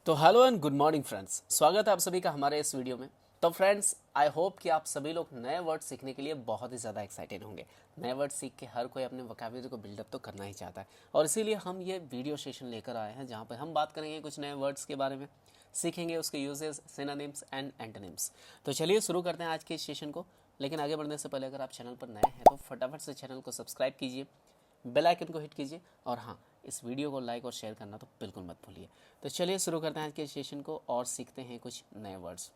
तो hello and good morning friends, स्वागत है आप सभी का हमारे इस वीडियो में। तो फ्रेंड्स, आई होप कि आप सभी लोग नए वर्ड सीखने के लिए बहुत ही ज़्यादा एक्साइटेड होंगे। नए वर्ड सीख के हर कोई अपने वोकैबुलरी को बिल्डअप तो करना ही चाहता है, और इसीलिए हम ये वीडियो सेशन लेकर आए हैं जहाँ पर हम बात करेंगे कुछ नए वर्ड्स के बारे में, सीखेंगे उसके यूजेस, सिनोनिम्स एंड एंटोनिम्स। तो चलिए शुरू करते हैं आज के इस सेशन को। लेकिन आगे बढ़ने से पहले अगर आप चैनल पर नए हैं तो फटाफट से चैनल को सब्सक्राइब कीजिए, बेल आइकन को हिट कीजिए, और हाँ, इस वीडियो को लाइक और शेयर करना तो बिल्कुल मत भूलिए। तो चलिए शुरू करते हैं आज के सेशन को और सीखते हैं कुछ नए वर्ड्स।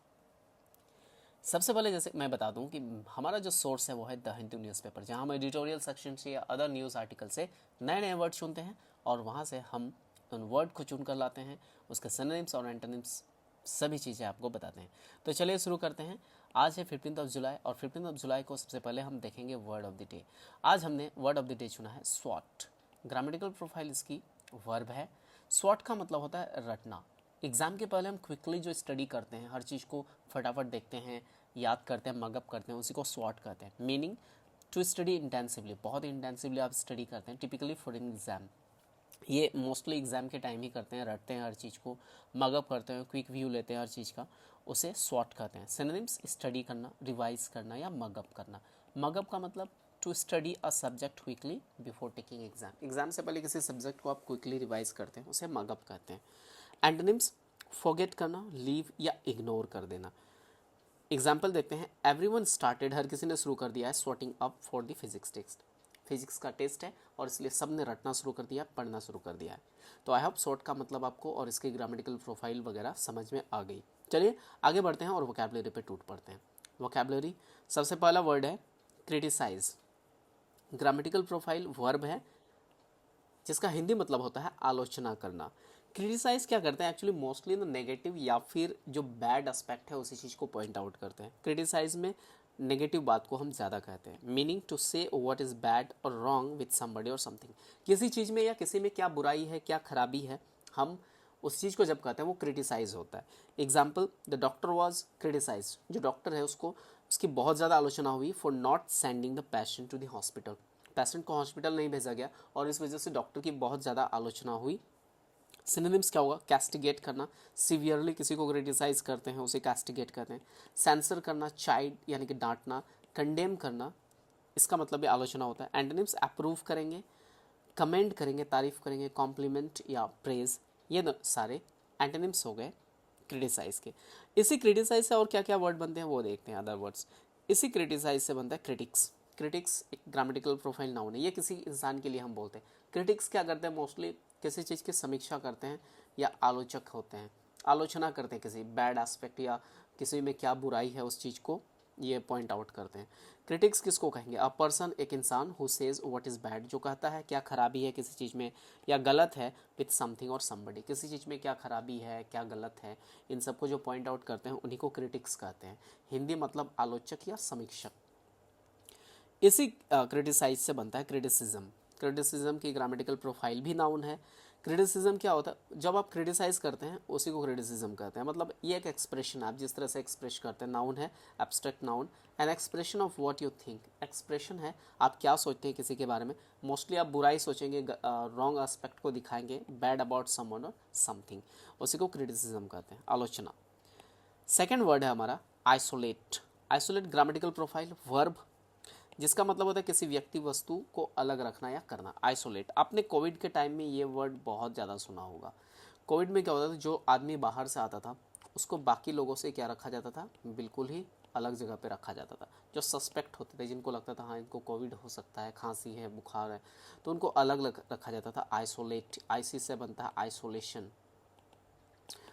सबसे पहले जैसे मैं बता दूं कि हमारा जो सोर्स है वो है द हिंदू न्यूज़पेपर, जहां हम एडिटोरियल सेक्शन से या अदर न्यूज़ आर्टिकल से नए नए वर्ड चुनते हैं और वहां से हम उन वर्ड को चुन कर लाते हैं, उसके सिनोनिम्स और एंटोनिम्स सभी चीज़ें आपको बताते हैं। तो चलिए शुरू करते हैं। आज है 15 जुलाई, और 15 जुलाई को सबसे पहले हम देखेंगे वर्ड ऑफ द डे। आज हमने वर्ड ऑफ द डे चुना है स्वॉट। ग्रामेटिकल प्रोफाइल इसकी वर्ब है। स्वॉट का मतलब होता है रटना। एग्जाम के पहले हम क्विकली जो स्टडी करते हैं, हर चीज़ को फटाफट देखते हैं, याद करते हैं, मगअप करते हैं, उसी को स्वॉट कहते हैं। मीनिंग टू स्टडी इंटेंसिवली, बहुत ही इंटेंसिवली आप स्टडी करते हैं, टिपिकली फॉर एन एग्जाम। ये मोस्टली एग्ज़ाम के टाइम ही करते हैं, रटते हैं हर चीज़ को, मगअप करते हैं, क्विक व्यू लेते हैं हर चीज़ का, उसे स्वॉट कहते हैं। सिनोनिम्स स्टडी करना, रिवाइज करना या मगअप करना। मगअप का मतलब to study a subject quickly before taking exam. Exam से पहले किसी सब्जेक्ट को आप क्विकली रिवाइज करते हैं, उसे मगअप कहते हैं। एंटोनिम्स फॉरगेट करना, लीव या इग्नोर कर देना। एग्जाम्पल देखते हैं। एवरीवन स्टार्टेड, हर किसी ने शुरू कर दिया है, swotting up for the physics test. Physics का टेस्ट है और इसलिए सब ने रटना शुरू कर दिया, पढ़ना शुरू कर दिया है। तो आई होप शॉर्ट का मतलब आपको और इसकी ग्रामेटिकल प्रोफाइल वगैरह समझ में आ गई। चलिए आगे बढ़ते हैं और वोकैबुलरी पे टूट पड़ते हैं। वोकैबुलरी, सबसे पहला वर्ड है क्रिटिसाइज। ग्रामेटिकल प्रोफाइल वर्ब है जिसका हिंदी मतलब होता है आलोचना करना। क्रिटिसाइज क्या करते हैं एक्चुअली, मोस्टली ना नेगेटिव या फिर जो बैड एस्पेक्ट है उसी चीज़ को पॉइंट आउट करते हैं। क्रिटिसाइज में नेगेटिव बात को हम ज़्यादा कहते हैं। मीनिंग टू से व्हाट इज़ बैड और रॉन्ग विथ समबडी और समथिंग। किसी चीज़ में या किसी में क्या बुराई है, क्या खराबी है, हम उस चीज़ को जब कहते हैं वो क्रिटिसाइज होता है। Example, the doctor was criticise. जो डॉक्टर है उसको उसकी बहुत ज़्यादा आलोचना हुई for not sending the patient to the hospital. Patient को हॉस्पिटल नहीं भेजा गया और इस वजह से डॉक्टर की बहुत ज़्यादा आलोचना हुई। सिनोनिम्स क्या होगा, कैस्टिगेट करना, सीवियरली किसी को क्रिटिसाइज करते हैं उसे कैस्टिगेट करते हैं। सेंसर करना, चाइड यानी कि डांटना, कंडेम करना, इसका मतलब भी आलोचना होता है। एंटोनिम्स अप्रूव करेंगे, कमेंट करेंगे, तारीफ करेंगे, कॉम्प्लीमेंट या प्रेज, ये सारे एंटोनिम्स हो गए क्रिटिसाइज के। इसी क्रिटिसाइज से और क्या क्या वर्ड बनते हैं वो देखते हैं, अदर वर्ड्स। इसी क्रिटिसाइज से बनता है क्रिटिक्स। क्रिटिक्स एक ग्रामेटिकल प्रोफाइल नाउन है, ये किसी इंसान के लिए हम बोलते हैं। क्रिटिक्स क्या करते हैं, मोस्टली किसी चीज़ की समीक्षा करते हैं या आलोचक होते हैं, आलोचना करते हैं किसी बैड एस्पेक्ट या किसी में क्या बुराई है उस चीज़ को ये पॉइंट आउट करते हैं। क्रिटिक्स किसको कहेंगे, अ पर्सन, एक इंसान, who says what is bad, जो कहता है क्या खराबी है किसी चीज़ में या गलत है, विथ समथिंग और समबडी, किसी चीज़ में क्या खराबी है, क्या गलत है, इन सबको जो पॉइंट आउट करते हैं उन्हीं को क्रिटिक्स कहते हैं। हिंदी मतलब आलोचक या समीक्षक। इसी क्रिटिसाइज से बनता है क्रिटिसिज्म। क्रिटिसिज्म की ग्रामेटिकल प्रोफाइल भी नाउन है। क्रिटिसिज्म क्या होता है, जब आप क्रिटिसाइज करते हैं उसी को क्रिटिसिज्म कहते हैं। मतलब ये एक एक्सप्रेशन, आप जिस तरह से एक्सप्रेस करते हैं, नाउन है, abstract noun, an expression of what you think. Expression है आप क्या सोचते हैं किसी के बारे में। मोस्टली आप बुराई सोचेंगे, रॉन्ग एस्पेक्ट को दिखाएंगे, बैड अबाउट समवन और समथिंग, उसी को क्रिटिसिज्म कहते हैं, आलोचना। सेकेंड वर्ड है हमारा isolate. Isolate grammatical profile verb जिसका मतलब होता है किसी व्यक्ति वस्तु को अलग रखना या करना। आइसोलेट, आपने कोविड के टाइम में ये वर्ड बहुत ज़्यादा सुना होगा। कोविड में क्या होता था, जो आदमी बाहर से आता था उसको बाकी लोगों से क्या रखा जाता था, बिल्कुल ही अलग जगह पे रखा जाता था। जो सस्पेक्ट होते थे, जिनको लगता था हाँ इनको कोविड हो सकता है, खांसी है, बुखार है, तो उनको अलग रखा जाता था। आइसोलेट, आईसी से बनता है आइसोलेशन,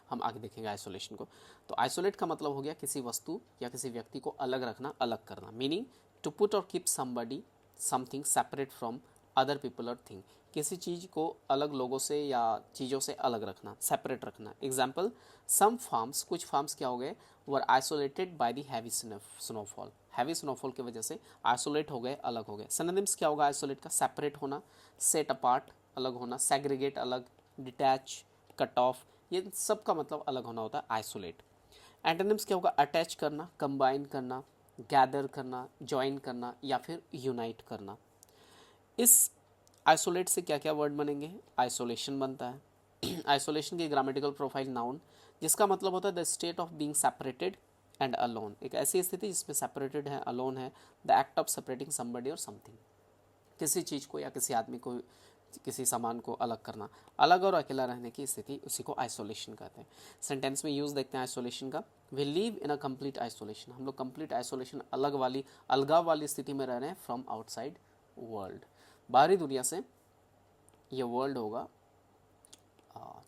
हम आगे देखेंगे आइसोलेशन को। तो आइसोलेट का मतलब हो गया किसी वस्तु या किसी व्यक्ति को अलग रखना, अलग करना। मीनिंग टू पुट और keep somebody something separate from other people और थिंग, किसी चीज़ को अलग लोगों से या चीज़ों से अलग रखना, सेपरेट रखना। एग्जाम्पल, सम फार्म्स, कुछ फार्म्स क्या हो गए, were isolated by the heavy snowfall. Heavy snowfall की वजह से आइसोलेट हो गए, अलग हो गए। सिनोनिम्स क्या होगा आइसोलेट का, सेपरेट होना, सेट अपार्ट अलग होना, सेग्रीगेट अलग, डिटैच, कट ऑफ, ये सब का मतलब अलग होना होता है आइसोलेट। एंटोनिम्स क्या होगा, अटैच करना, कंबाइन करना, गैदर करना, ज्वाइन करना या फिर यूनाइट करना। इस आइसोलेट से क्या क्या वर्ड बनेंगे, आइसोलेशन बनता है, आइसोलेशन की ग्रामेटिकल प्रोफाइल नाउन, जिसका मतलब होता है the state of being separated and alone, एक ऐसी स्थिति जिसमें सेपरेटेड है, अलोन है, the act of separating somebody और समथिंग, किसी चीज़ को या किसी आदमी को, किसी सामान को अलग करना, अलग और अकेला रहने की स्थिति, उसी को आइसोलेशन कहते हैं। सेंटेंस में यूज़ देखते हैं आइसोलेशन का, we live in a complete isolation, हम लोग कंप्लीट आइसोलेशन, अलग वाली, अलगाव वाली स्थिति में रह रहे हैं फ्रॉम आउटसाइड वर्ल्ड, बाहरी दुनिया से। ये वर्ल्ड होगा,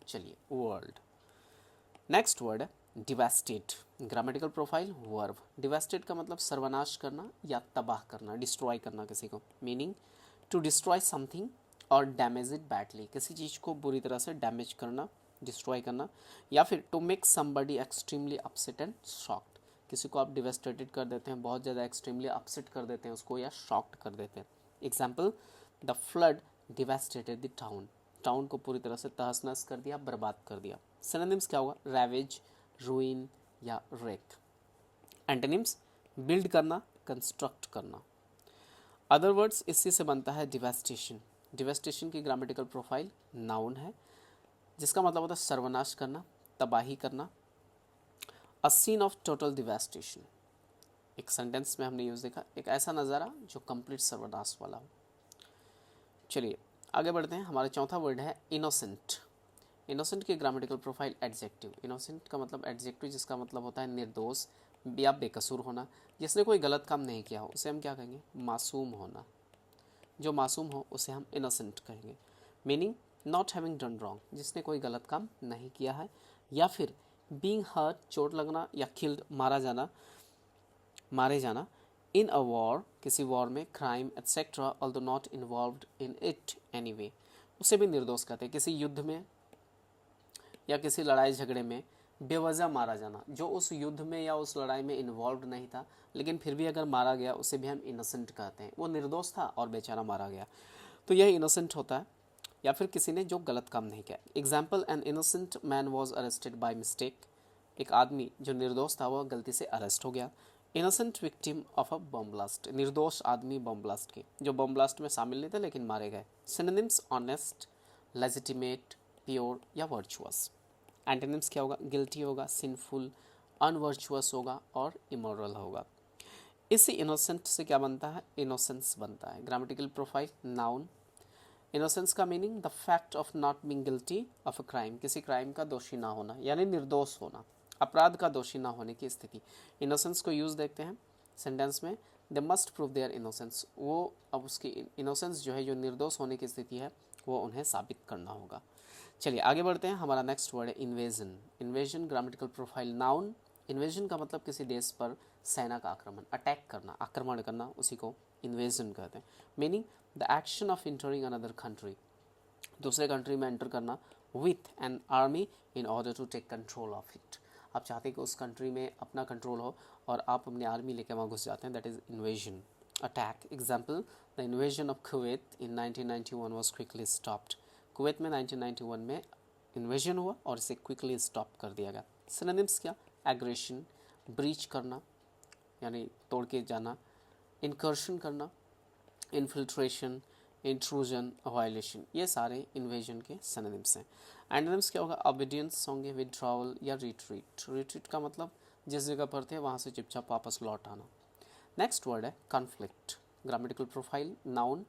चलिए वर्ल्ड। नेक्स्ट वर्ड है devastated, grammatical profile verb. Devastated का मतलब सर्वनाश करना या तबाह करना, डिस्ट्रॉय करना किसी को, मीनिंग टू डिस्ट्रॉय समथिंग और डैमेज इट बैडली, किसी चीज़ को बुरी तरह से डैमेज करना, डिस्ट्रॉय करना, या फिर to make somebody extremely upset and shocked, किसी को आप डिवास्टेटेड कर देते हैं, बहुत ज़्यादा एक्सट्रीमली अपसेट कर देते हैं उसको, या शॉक्ड कर देते हैं। Example, the flood devastated the town, town को पूरी तरह से तहस नहस कर दिया, बर्बाद कर दिया। सिनोनिम्स क्या होगा, रैवेज, रूइन या रेक। एंटोनिम्स, बिल्ड करना, कंस्ट्रक्ट करना। अदर वर्ड्स इसी से बनता है डिवास्टेशन। डिवास्टेशन की ग्रामेटिकल प्रोफाइल नाउन है, जिसका मतलब होता है सर्वनाश करना, तबाही करना, a scene of total devastation. एक सेंटेंस में हमने यूज़ देखा, एक ऐसा नज़ारा जो कंप्लीट सर्वनाश वाला हो। चलिए आगे बढ़ते हैं। हमारा चौथा वर्ड है इनोसेंट। इनोसेंट की ग्रामेटिकल प्रोफाइल एडजेक्टिव। इनोसेंट का मतलब एडजेक्टिव, जिसका मतलब होता है निर्दोष या बेकसूर होना, जिसने कोई गलत काम नहीं किया हो, उसे हम क्या कहेंगे, मासूम होना। जो मासूम हो उसे हम इनोसेंट कहेंगे। Meaning not having done wrong, जिसने कोई गलत काम नहीं किया है, या फिर बीइंग हर्ट, चोट लगना, या किल्ड, मारा जाना, मारे जाना, इन अ वॉर, किसी वॉर में, crime etcetera although not involved in it any way, उसे भी निर्दोष कहते हैं। किसी युद्ध में या किसी लड़ाई झगड़े में बेवजह मारा जाना, जो उस युद्ध में या उस लड़ाई में इन्वॉल्व नहीं था, लेकिन फिर भी अगर मारा गया, उसे भी हम इनोसेंट कहते हैं। वो निर्दोष था और बेचारा मारा गया, तो यह इनोसेंट होता है। या फिर किसी ने जो गलत काम नहीं किया। Example, an innocent man was arrested by mistake, एक आदमी जो निर्दोष था वह गलती से अरेस्ट हो गया। Innocent victim of a bomb blast, निर्दोष आदमी बम ब्लास्ट के, जो बम ब्लास्ट में शामिल नहीं थे लेकिन मारे गए। सिनोनिम्स, ऑनेस्ट, लेजिटिमेट, प्योर या वर्चुअस। एंटोनिम्स क्या होगा, गिल्टी होगा, सिंफुल, अनवर्चुअस होगा और इमोरल होगा। इसी इनोसेंट से क्या बनता है, इनोसेंस बनता है। Grammatical profile noun. इनोसेंस का meaning the fact of not being guilty of a crime, किसी क्राइम का दोषी ना होना, यानी निर्दोष होना, अपराध का दोषी ना होने की स्थिति। इनोसेंस को यूज़ देखते हैं सेंटेंस में, they must prove their innocence, वो अब उसकी इनोसेंस जो है, जो निर्दोष होने की स्थिति है, वो उन्हें साबित करना होगा। चलिए आगे बढ़ते हैं। हमारा नेक्स्ट वर्ड है invasion. Invasion grammatical profile noun. Invasion का मतलब किसी देश पर सेना का आक्रमण, अटैक करना, आक्रमण करना, उसी को इन्वेजन कहते हैं। Meaning the action of entering another country, दूसरे कंट्री में एंटर करना, with an army in order to take control of it. आप चाहते हैं कि उस कंट्री में अपना कंट्रोल हो और आप अपनी आर्मी लेके वहाँ घुस जाते हैं, that is invasion, attack. Example, the invasion of Kuwait in 1991 was quickly stopped. Kuwait में 1991 में इन्वेजन हुआ और इसे क्विकली स्टॉप कर दिया गया। सिनोनिम्स क्या, एग्रेशन, ब्रीच करना यानी तोड़ के जाना, इनकर्शन करना, इन्फिल्ट्रेशन, इंट्रूजन, वायलेशन, ये सारे इन्वेजन के सिनोनिम्स हैं। एंटोनिम्स क्या होगा, ओबीडियंस होंगे, विड्रॉवल या रिट्रीट। रिट्रीट का मतलब जिस जगह पर थे वहाँ से चुपचाप वापस लौट आना। नेक्स्ट वर्ड है conflict. Grammatical profile noun.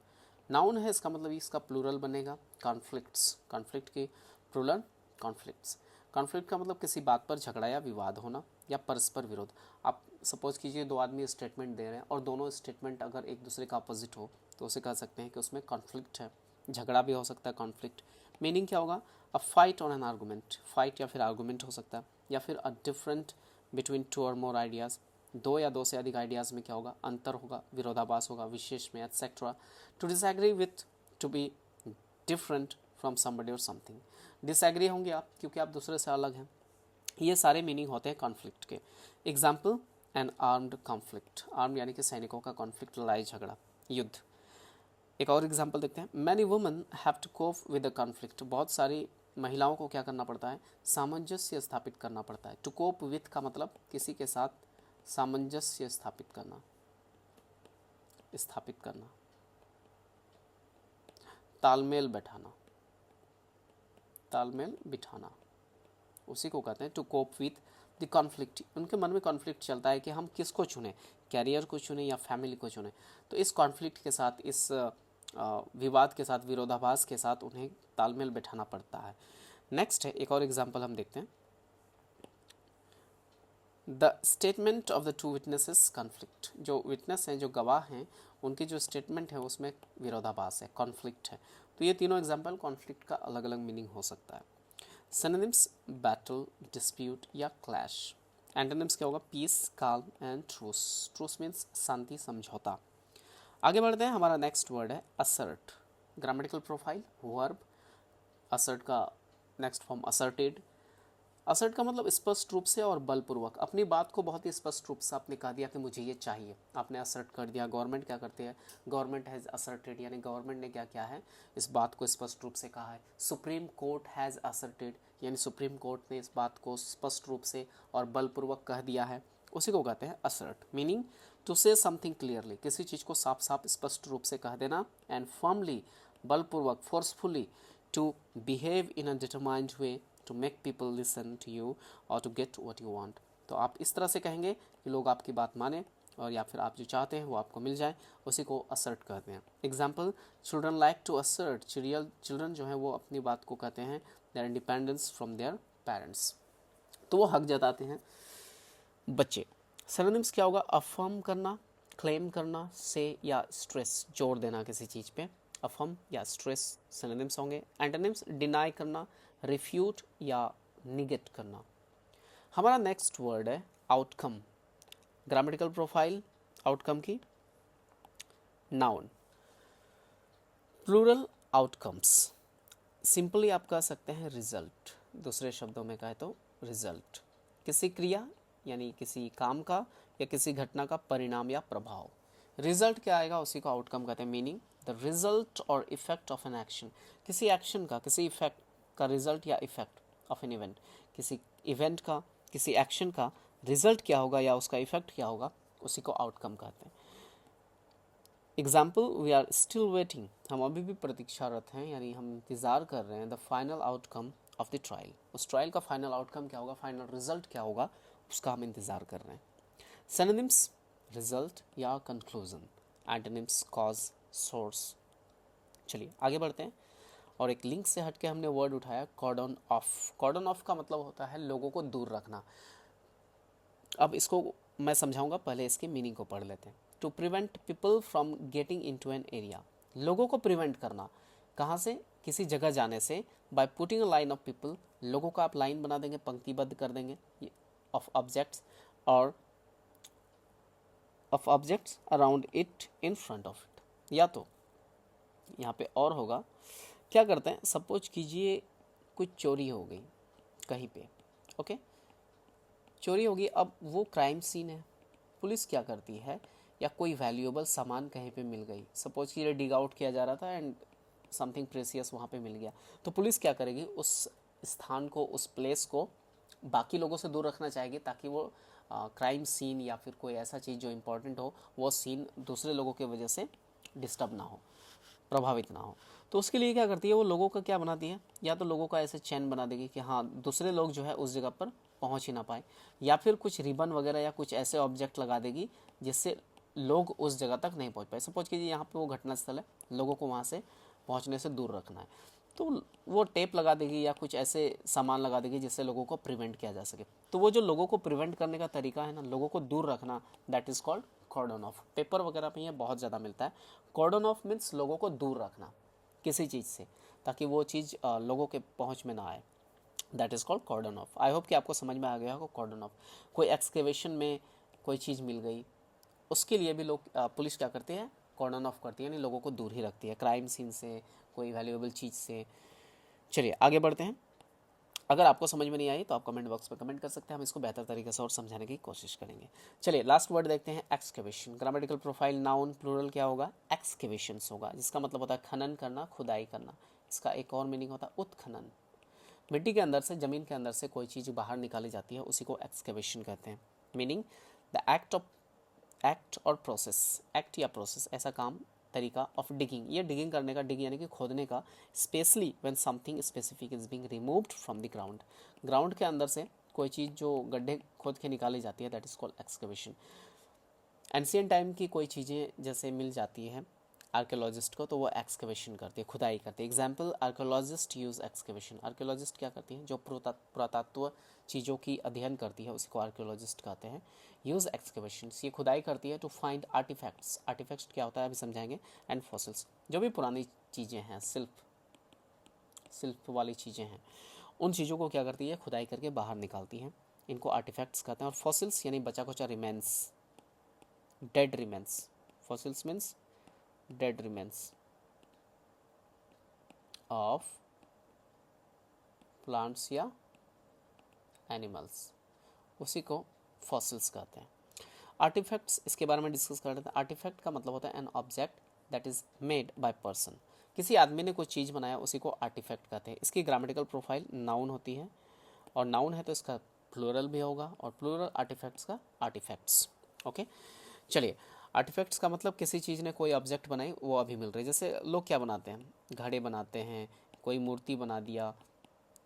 Noun है, इसका मतलब इसका प्लूरल बनेगा कॉन्फ्लिक्ट्स। कॉन्फ्लिक्ट की प्लूरल कॉन्फ्लिक्ट्स। कॉन्फ्लिक्ट का मतलब किसी बात पर झगड़ा या विवाद होना या परस्पर विरोध। आप सपोज कीजिए दो आदमी स्टेटमेंट दे रहे हैं और दोनों स्टेटमेंट अगर एक दूसरे का अपोजिट हो तो उसे कह सकते हैं कि उसमें कॉन्फ्लिक्ट है, झगड़ा भी हो सकता है कॉन्फ्लिक्ट। मीनिंग क्या होगा, a fight on an argument, fight या फिर आर्गूमेंट हो सकता है, या फिर अ डिफरेंट बिटवीन टू और मोर आइडियाज़, दो या दो से अधिक आइडियाज़ में क्या होगा, अंतर होगा, विरोधाभास होगा, विशेष में etcetera. To disagree with, to be different from somebody और समथिंग। डिसएग्री होंगे आप क्योंकि आप दूसरे से अलग हैं। ये सारे मीनिंग होते हैं कॉन्फ्लिक्ट के। Example, N armed conflict, arm यानी कि सैनिकों का कॉन्फ्लिक्ट, लड़ाई झगड़ा, युद्ध। एक और एग्जाम्पल देखते हैं, many women have to cope with the conflict, बहुत सारी महिलाओं को क्या करना पड़ता है, सामंजस्य स्थापित करना पड़ता है। टू कोप विथ का मतलब किसी के साथ सामंजस्य स्थापित करना, स्थापित करना, तालमेल बैठाना, तालमेल बिठाना, उसी को कहते हैं to cope with the conflict. उनके मन में कॉन्फ्लिक्ट चलता है कि हम किसको चुनें, कैरियर को चुनें या फैमिली को चुनें। तो इस कॉन्फ्लिक्ट के साथ, इस विवाद के साथ, विरोधाभास के साथ उन्हें तालमेल बिठाना पड़ता है। नेक्स्ट है, एक और एग्जाम्पल हम देखते हैं। The statement of the two witnesses conflict. जो विटनेस हैं, जो गवाह हैं, उनकी जो स्टेटमेंट है उसमें विरोधाभास है, कॉन्फ्लिक्ट है। तो ये तीनों एग्जाम्पल कॉन्फ्लिक्ट का अलग अलग मीनिंग हो सकता है। सिनोनिम्स, बैटल, डिस्प्यूट या क्लैश। एंटोनिम्स क्या होगा, peace, calm and truce. Truce means शांति, समझौता। आगे बढ़ते हैं, हमारा नेक्स्ट वर्ड है assert. Grammatical profile, verb. Assert का नेक्स्ट फॉर्म असर्टेड। असर्ट का मतलब स्पष्ट रूप से और बलपूर्वक, अपनी बात को बहुत ही स्पष्ट रूप से आपने कह दिया कि मुझे ये चाहिए, आपने असर्ट कर दिया। गवर्नमेंट क्या करती है, गवर्नमेंट हैज़ असर्टेड, यानी गवर्नमेंट ने क्या किया है, इस बात को स्पष्ट रूप से कहा है। सुप्रीम कोर्ट हैज़ असर्टेड, यानी सुप्रीम कोर्ट ने इस बात को स्पष्ट रूप से और बलपूर्वक कह दिया है, उसी को कहते हैं assert. Meaning to say something clearly, किसी चीज़ को साफ साफ स्पष्ट रूप से कह देना। एंड फर्मली, बलपूर्वक, forcefully, to behave in a determined way to make people listen to you और to get what you want. तो आप इस तरह से कहेंगे कि लोग आपकी बात माने और या फिर आप जो चाहते हैं वो आपको मिल जाए, उसी को असर्ट कहते हैं। Example, children like to assert, children जो है वो अपनी बात को कहते हैं their independence from their parents, तो वो हक जताते हैं बच्चे। सिनोनिम्स क्या होगा, अफर्म करना, क्लेम करना, से या स्ट्रेस, जोर देना किसी चीज़ पे, अफर्म या स्ट्रेस सिनोनिम्स होंगे। एंटोनिम्स, डिनाई करना, रिफ्यूट या निगेट करना। हमारा नेक्स्ट वर्ड है आउटकम। ग्रामेटिकल प्रोफाइल आउटकम की, नाउन, प्लूरल आउटकम्स। सिंपली आप कह सकते हैं रिजल्ट, दूसरे शब्दों में कहे तो रिजल्ट, किसी क्रिया यानी किसी काम का या किसी घटना का परिणाम या प्रभाव। रिजल्ट क्या आएगा, उसी को आउटकम कहते हैं। मीनिंग द रिजल्ट और इफेक्ट ऑफ एन एक्शन, किसी एक्शन का, किसी इफेक्ट का रिजल्ट या इफेक्ट ऑफ एन इवेंट, किसी इवेंट का, किसी एक्शन का रिजल्ट क्या होगा या उसका इफेक्ट क्या होगा, उसी को आउटकम कहते हैं। Example, we are still waiting, हम अभी भी प्रतीक्षारत हैं, यानी हम इंतज़ार कर रहे हैं, the final outcome of the trial, उस ट्रायल का फाइनल आउटकम क्या होगा, फाइनल रिजल्ट क्या होगा, उसका हम इंतज़ार कर रहे हैं। सिनोनिम्स, रिजल्ट या कंक्लूजन। Antonyms, cause, source. चलिए आगे बढ़ते हैं, और एक लिंक से हटके हमने वर्ड उठाया कॉर्डन ऑफ। कॉर्डन ऑफ का मतलब होता है लोगों को दूर रखना। अब इसको मैं समझाऊंगा, पहले इसकी मीनिंग को पढ़ लेते हैं। To prevent people from getting into an area, लोगों को प्रिवेंट करना, कहाँ से, किसी जगह जाने से। By putting a line of people, लोगों का आप लाइन बना देंगे, पंक्तिबद्ध कर देंगे, ऑफ ऑब्जेक्ट्स और of objects around it, in front of it. या तो यहाँ पे और होगा, क्या करते हैं, सपोज कीजिए कुछ चोरी हो गई कहीं पे, ओके, चोरी होगी, अब वो क्राइम सीन है, पुलिस क्या करती है, या कोई वैल्यूएबल सामान कहीं पे मिल गई, सपोज कि डिग आउट किया जा रहा था एंड समथिंग प्रेसियस वहाँ पे मिल गया, तो पुलिस क्या करेगी, उस स्थान को, उस प्लेस को बाकी लोगों से दूर रखना चाहेगी, ताकि वो क्राइम सीन या फिर कोई ऐसा चीज़ जो इम्पोर्टेंट हो, वो सीन दूसरे लोगों की वजह से डिस्टर्ब ना हो, प्रभावित ना हो। तो उसके लिए क्या करती है, वो लोगों का क्या बनाती है, या तो लोगों का ऐसे चैन बना देगी कि हाँ दूसरे लोग जो है उस जगह पर पहुंच ही ना पाए, या फिर कुछ रिबन वगैरह या कुछ ऐसे ऑब्जेक्ट लगा देगी जिससे लोग उस जगह तक नहीं पहुंच पाए। सपोज कीजिए यहाँ पे वो घटनास्थल है, लोगों को वहाँ से पहुँचने से दूर रखना है, तो वो टेप लगा देगी या कुछ ऐसे सामान लगा देगी जिससे लोगों को प्रिवेंट किया जा सके। तो वो जो लोगों को प्रिवेंट करने का तरीका है ना, लोगों को दूर रखना, that is called cordon off. Paper वगैरह में ये बहुत ज़्यादा मिलता है। कॉर्डन ऑफ मीन्स लोगों को दूर रखना किसी चीज़ से, ताकि वो चीज़ लोगों के पहुंच में ना आए, that is called cordon off. I hope कि आपको समझ में आ गया होगा कॉर्डन ऑफ। कोई एक्सकेवेशन में कोई चीज़ मिल गई, उसके लिए भी लोग पुलिस क्या करती है, कॉर्डन ऑफ करती है, यानी लोगों को दूर ही रखती है क्राइम सीन से, कोई वैल्यूएबल चीज़ से। चलिए आगे बढ़ते हैं। अगर आपको समझ में नहीं आई तो आप कमेंट बॉक्स में कमेंट कर सकते हैं, हम इसको बेहतर तरीके से और समझाने की कोशिश करेंगे। चलिए लास्ट वर्ड देखते हैं, excavation. Grammatical profile, noun, plural क्या होगा, एक्सकेवेशंस होगा, जिसका मतलब होता है खनन करना, खुदाई करना। इसका एक और मीनिंग होता है उत्खनन। मिट्टी के अंदर से, ज़मीन के अंदर से कोई चीज़ बाहर निकाली जाती है, उसी को एक्सकेवेशन कहते हैं। मीनिंग द एक्ट और प्रोसेस, एक्ट या प्रोसेस, ऐसा काम तरीका ऑफ डिगिंग, ये डिगिंग करने का, डिग यानी कि खोदने का, specially when something specific is being removed from the ground, ground के अंदर से कोई चीज़ जो गड्ढे खोद के निकाली जाती है, that is called excavation. Ancient time की कोई चीज़ें जैसे मिल जाती है आर्कियोलॉजिस्ट को, तो वो एक्सकवेशन करती है, खुदाई करती है। Example, archaeologist use excavation, archaeologist क्या करती हैं, जो पुरातत्व चीज़ों की अध्ययन करती है उसी को आर्कियोलॉजिस्ट कहते हैं। यूज़ एक्सकवेशन, ये खुदाई करती है टू फाइंड आर्टिफैक्ट्स, आर्टिफैक्ट्स क्या होता है अभी समझाएंगे, एंड फॉसिल्स, जो भी पुरानी चीज़ें हैं, शिल्प वाली चीज़ें हैं, उन चीज़ों को क्या करती है, खुदाई करके बाहर निकालती हैं, इनको आर्टिफैक्ट्स कहते हैं। और फॉसिल्स यानी बचा कुचा remains, dead remains, fossils means dead remains of plants या एनिमल्स, उसी को फॉसिल्स कहते हैं। आर्टिफैक्ट्स, इसके बारे में डिस्कस कर रहे थे। आर्टिफैक्ट का मतलब होता है an object that is made by person, किसी आदमी ने कोई चीज़ बनाया उसी को आर्टिफैक्ट कहते हैं। इसकी ग्रामेटिकल प्रोफाइल नाउन होती है, और नाउन है तो इसका प्लूरल भी होगा, और प्लूरल आर्टिफैक्ट्स का आर्टिफैक्ट्स। ओके, चलिए, आर्टिफैक्ट्स का मतलब किसी चीज़ ने कोई ऑब्जेक्ट बनाई वो अभी मिल रही है। जैसे लोग क्या बनाते हैं, घड़े बनाते हैं, कोई मूर्ति बना दिया,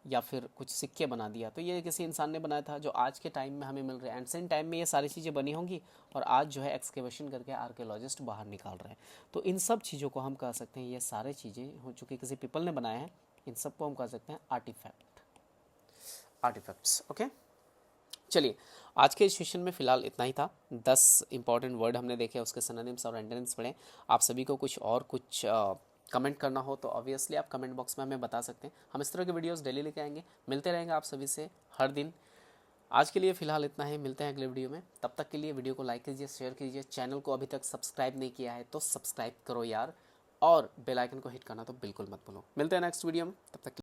या फिर कुछ सिक्के बना दिया, तो ये किसी इंसान ने बनाया था जो आज के टाइम में हमें मिल रहे हैं। एंशिएंट टाइम में ये सारी चीज़ें बनी होंगी और आज जो है एक्सकेवेशन करके आर्कियोलॉजिस्ट बाहर निकाल रहे हैं। तो इन सब चीज़ों को हम कह सकते हैं, ये सारे चीज़ें हो चुकी किसी पीपल ने बनाए हैं, इन सब को हम कह सकते हैं आर्टिफैक्ट्स। ओके, चलिए, आज के इस सेशन में फ़िलहाल इतना ही था। 10 इंपॉर्टेंट वर्ड हमने देखे, उसके सिनोनिम्स और एंटोनिम्स पढ़े। आप सभी को कुछ कमेंट करना हो तो ऑब्वियसली आप कमेंट बॉक्स में हमें बता सकते हैं। हम इस तरह के वीडियोस डेली लेके आएंगे, मिलते रहेंगे आप सभी से हर दिन। आज के लिए फ़िलहाल इतना ही, मिलते हैं अगले वीडियो में। तब तक के लिए वीडियो को लाइक कीजिए, शेयर कीजिए, चैनल को अभी तक सब्सक्राइब नहीं किया है तो सब्सक्राइब करो यार, और बेल आइकन को हिट करना तो बिल्कुल मत भूलो। मिलते हैं नेक्स्ट वीडियो में, तब तक